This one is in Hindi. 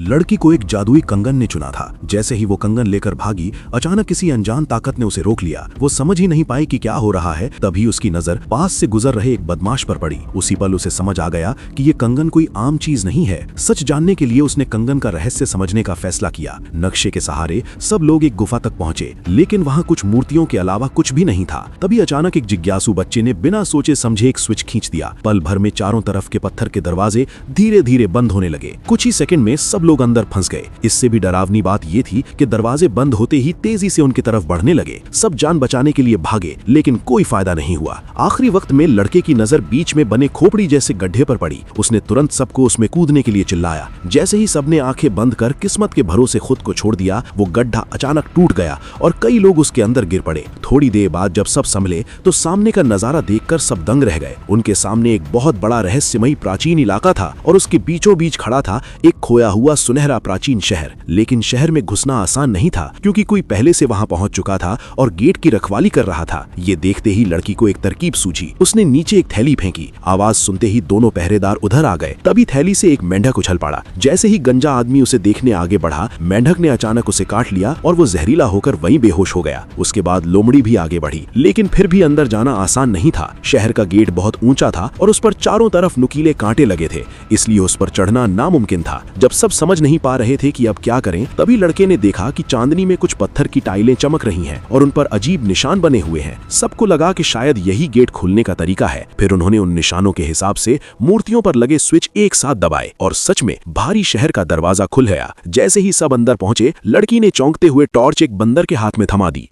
लड़की को एक जादुई कंगन ने चुना था। जैसे ही वो कंगन लेकर भागी, अचानक किसी अनजान ताकत ने उसे रोक लिया। वो समझ ही नहीं पाई कि क्या हो रहा है। तभी उसकी नजर पास से गुजर रहे एक बदमाश पर पड़ी। उसी पल उसे समझ आ गया कि ये कंगन कोई आम चीज नहीं है। सच जानने के लिए उसने कंगन का रहस्य समझने का फैसला किया। नक्शे के सहारे सब लोग एक गुफा तक पहुंचे, लेकिन वहां कुछ मूर्तियों के अलावा कुछ भी नहीं था। तभी अचानक एक जिज्ञासु बच्चे ने बिना सोचे समझे एक स्विच खींच दिया। पल भर में चारों तरफ के पत्थर के दरवाजे धीरे धीरे बंद होने लगे। कुछ ही सेकंड में सब लोग अंदर फंस गए। इससे भी डरावनी बात यह थी कि दरवाजे बंद होते ही तेजी से उनकी तरफ बढ़ने लगे। सब जान बचाने के लिए भागे, लेकिन कोई फायदा नहीं हुआ। आखिरी वक्त में लड़के की नजर बीच में बने खोपड़ी जैसे गड्ढे पर पड़ी। उसने तुरंत सबको उसमें कूदने के लिए चिल्लाया। जैसे ही सबने आंखें बंद कर किस्मत के भरोसे खुद को छोड़ दिया, वो गड्ढा अचानक टूट गया और कई लोग उसके अंदर गिर पड़े। थोड़ी देर बाद जब सब संभले तो सामने का नजारा देखकर सब दंग रह गए। उनके सामने एक बहुत बड़ा रहस्यमयी प्राचीन इलाका था और उसके बीचों बीच खड़ा था एक खोया हुआ सुनहरा प्राचीन शहर। लेकिन शहर में घुसना आसान नहीं था, क्योंकि कोई पहले से वहां पहुंच चुका था और गेट की रखवाली कर रहा था। ये देखते ही लड़की को एक तरकीब सूझी। उसने नीचे एक थैली फेंकी। आवाज सुनते ही दोनों पहरेदार उधर आ गए। तभी थैली से एक मेंढक उछल पड़ा। जैसे ही गंजा आदमी उसे देखने आगे बढ़ा, मेंढक ने अचानक उसे काट लिया और वो जहरीला होकर वहीं बेहोश हो गया। उसके बाद लोमड़ी भी आगे बढ़ी, लेकिन फिर भी अंदर जाना आसान नहीं था। शहर का गेट बहुत ऊंचा था और उस पर चारों तरफ नुकीले कांटे लगे थे, इसलिए उस पर चढ़ना नामुमकिन था। जब सब समझ नहीं पा रहे थे कि अब क्या करें, तभी लड़के ने देखा कि चांदनी में कुछ पत्थर की टाइलें चमक रही हैं और उन पर अजीब निशान बने हुए हैं। सबको लगा कि शायद यही गेट खुलने का तरीका है। फिर उन्होंने उन निशानों के हिसाब से मूर्तियों पर लगे स्विच एक साथ दबाए और सच में भारी शहर का दरवाजा खुल गया। जैसे ही सब अंदर पहुंचे, लड़की ने चौंकते हुए टॉर्च एक बंदर के हाथ में थमा दी।